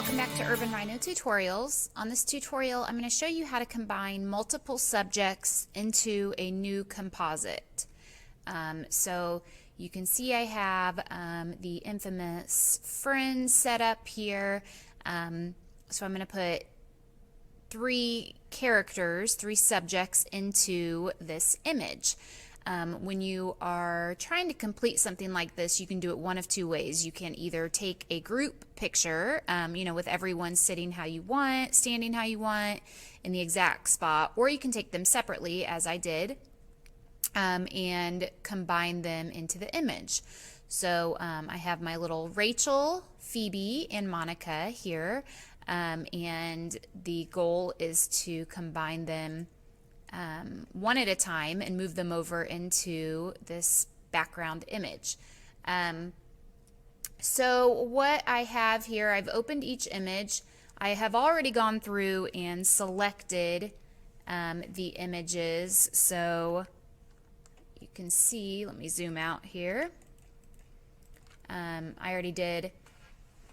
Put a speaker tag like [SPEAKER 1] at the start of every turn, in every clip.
[SPEAKER 1] Welcome back to Urban Rhino Tutorials. On this tutorial, I'm going to show you how to combine multiple subjects into a new composite. So you can see I have the infamous friends set up here. So I'm going to put three characters, three subjects into this image. When you are trying to complete something like this, you can do it one of two ways. You can either take a group picture, with everyone sitting how you want, standing how you want, in the exact spot, or you can take them separately, as I did, and combine them into the image. So I have my little Rachel, Phoebe, and Monica here, and the goal is to combine them one at a time and move them over into this background image. So what I have here, I've opened each image. I have already gone through and selected the images. So you can see, let me zoom out here. I already did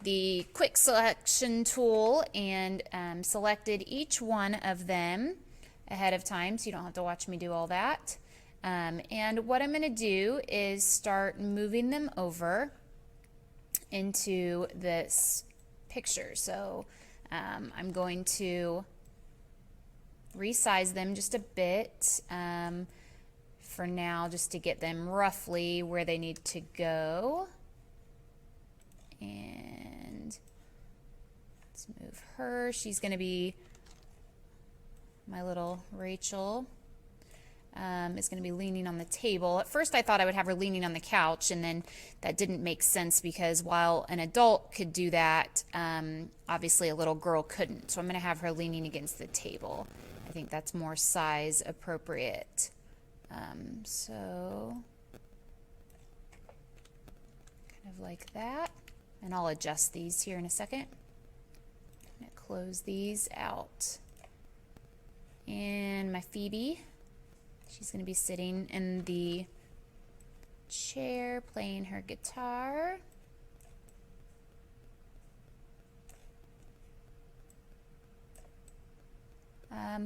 [SPEAKER 1] the quick selection tool and selected each one of them ahead of time, so you don't have to watch me do all that. And what I'm going to do is start moving them over into this picture. So I'm going to resize them just a bit for now, just to get them roughly where they need to go. And let's move her. She's going to be my little Rachel. Is going to be leaning on the table. At first I thought I would have her leaning on the couch, and then that didn't make sense because while an adult could do that, obviously a little girl couldn't. So I'm going to have her leaning against the table. I think that's more size appropriate. So kind of like that. And I'll adjust these here in a second. I'm going to close these out. And my Phoebe, she's going to be sitting in the chair playing her guitar.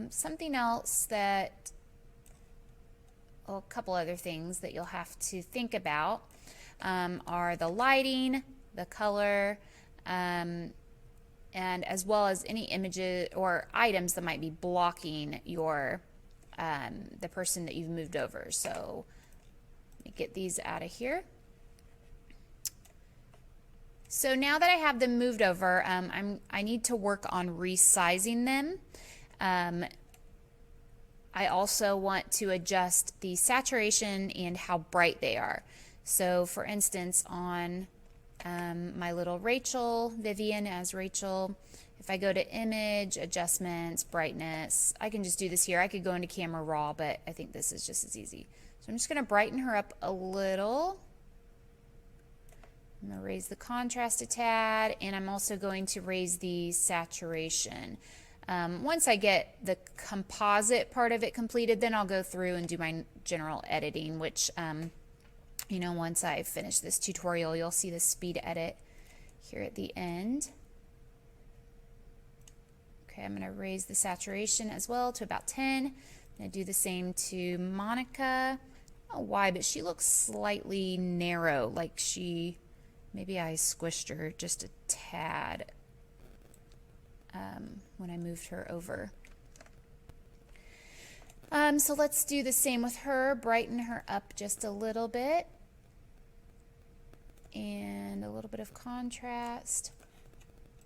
[SPEAKER 1] Something else that, well, a couple other things that you'll have to think about are the lighting, the color, and as well as any images or items that might be blocking your the person that you've moved over. So let me get these out of here. So now that I have them moved over, I need to work on resizing them. I also want to adjust the saturation and how bright they are. So for instance, on my little Rachel, Vivian as Rachel, if I go to image, adjustments, brightness, I can just do this here. I could go into camera raw, but I think this is just as easy. So I'm just going to brighten her up a little. I'm going to raise the contrast a tad, and I'm also going to raise the saturation. Once I get the composite part of it completed, then I'll go through and do my general editing, which once I finish this tutorial, you'll see the speed edit here at the end. Okay, I'm going to raise the saturation as well to about 10. I'm going to do the same to Monica. I don't know why, but she looks slightly narrow, like maybe I squished her just a tad when I moved her over. So let's do the same with her, brighten her up just a little bit. And a little bit of contrast.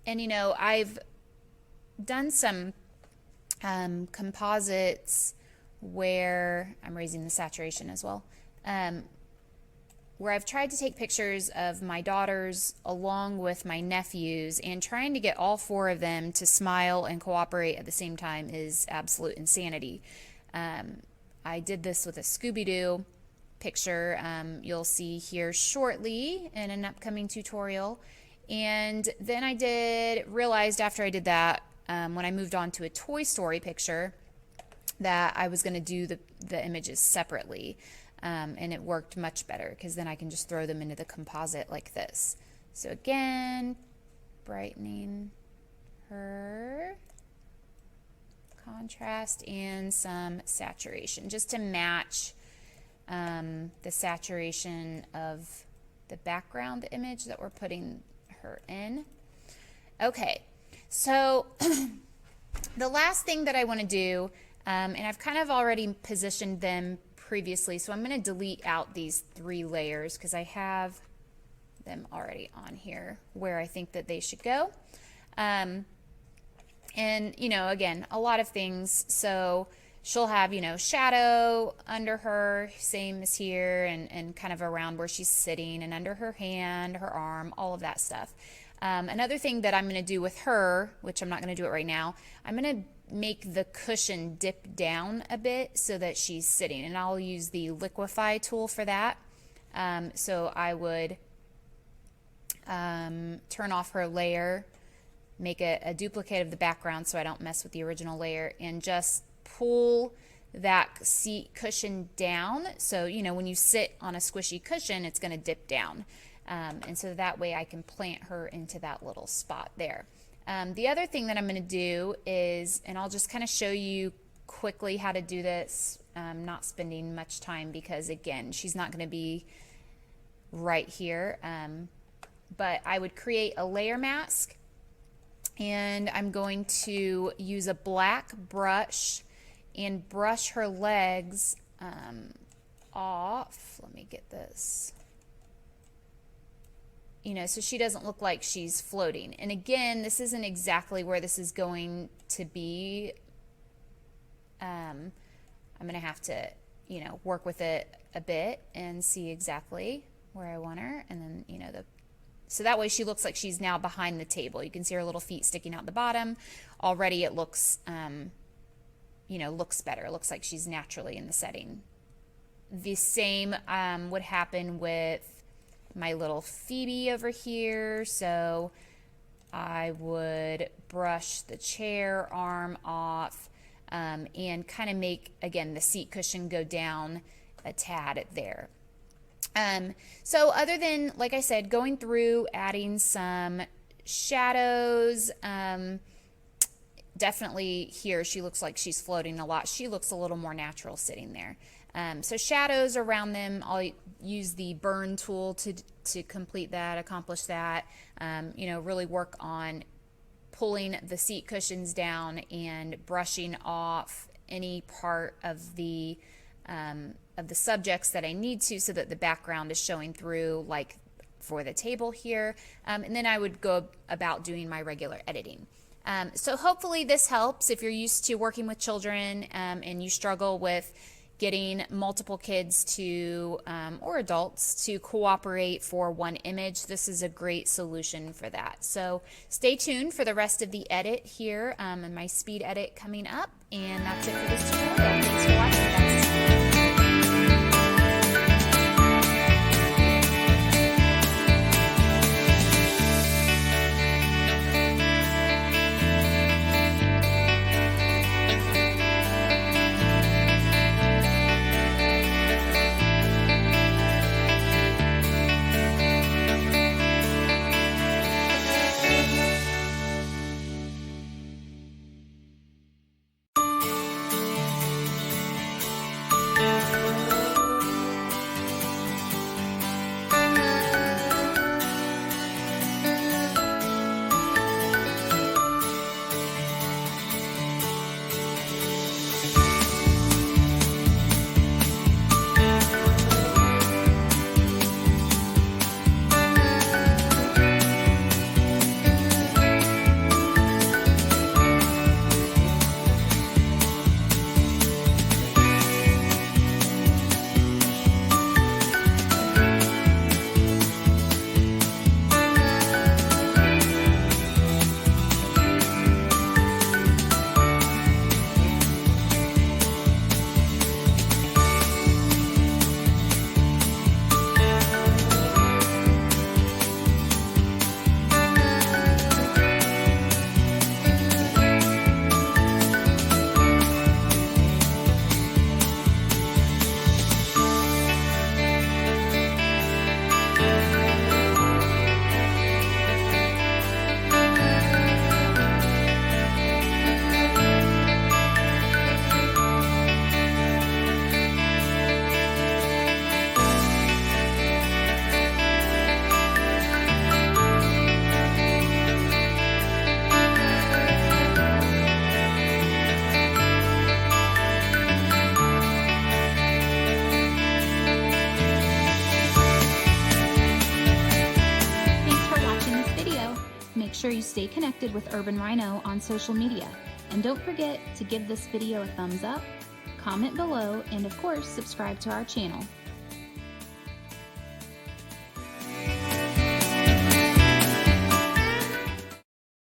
[SPEAKER 1] And I've done some composites where I'm raising the saturation as well, where I've tried to take pictures of my daughters along with my nephews, and trying to get all four of them to smile and cooperate at the same time is absolute insanity. I did this with a Scooby-Doo picture you'll see here shortly in an upcoming tutorial. And then I realized after I did that, when I moved on to a Toy Story picture, that I was going to do the images separately. And it worked much better because then I can just throw them into the composite like this. So again, brightening contrast and some saturation just to match the saturation of the background image that we're putting her in. Okay, so the last thing that I want to do, and I've kind of already positioned them previously, so I'm going to delete out these 3 layers because I have them already on here where I think that they should go. And, you know, again, a lot of things. So she'll have, you know, shadow under her, same as here, and kind of around where she's sitting, and under her hand, her arm, all of that stuff. Another thing that I'm going to do with her, which I'm not going to do it right now, I'm going to make the cushion dip down a bit so that she's sitting, and I'll use the liquefy tool for that. So I would turn off her layer, make a duplicate of the background so I don't mess with the original layer, and just pull that seat cushion down. So, you know, when you sit on a squishy cushion, it's going to dip down. And so that way I can plant her into that little spot there. The other thing that I'm going to do is, and I'll just kind of show you quickly how to do this, not spending much time because, again, she's not going to be right here. But I would create a layer mask, and I'm going to use a black brush and brush her legs off. Let me get this. You know, so she doesn't look like she's floating. And again, this isn't exactly where this is going to be. I'm going to have to, you know, work with it a bit and see exactly where I want her. And then, you know, so that way she looks like she's now behind the table. You can see her little feet sticking out the bottom. Already it looks, you know, looks better. It looks like she's naturally in the setting. The same would happen with my little Phoebe over here. So I would brush the chair arm off and kind of make, again, the seat cushion go down a tad there. So other than, like I said, going through, adding some shadows, definitely here she looks like she's floating a lot. She looks a little more natural sitting there. So shadows around them, I'll use the burn tool to complete that, accomplish that, you know, really work on pulling the seat cushions down and brushing off any part of the subjects that I need to, so that the background is showing through, like for the table here. And then I would go about doing my regular editing. So hopefully this helps if you're used to working with children and you struggle with getting multiple kids to, or adults, to cooperate for one image. This is a great solution for that. So stay tuned for the rest of the edit here and my speed edit coming up. And that's it for this tutorial. Thanks for watching, guys.
[SPEAKER 2] sure you stay connected with Urban Rhino on social media. And don't forget to give this video a thumbs up, comment below, and of course, subscribe to our channel.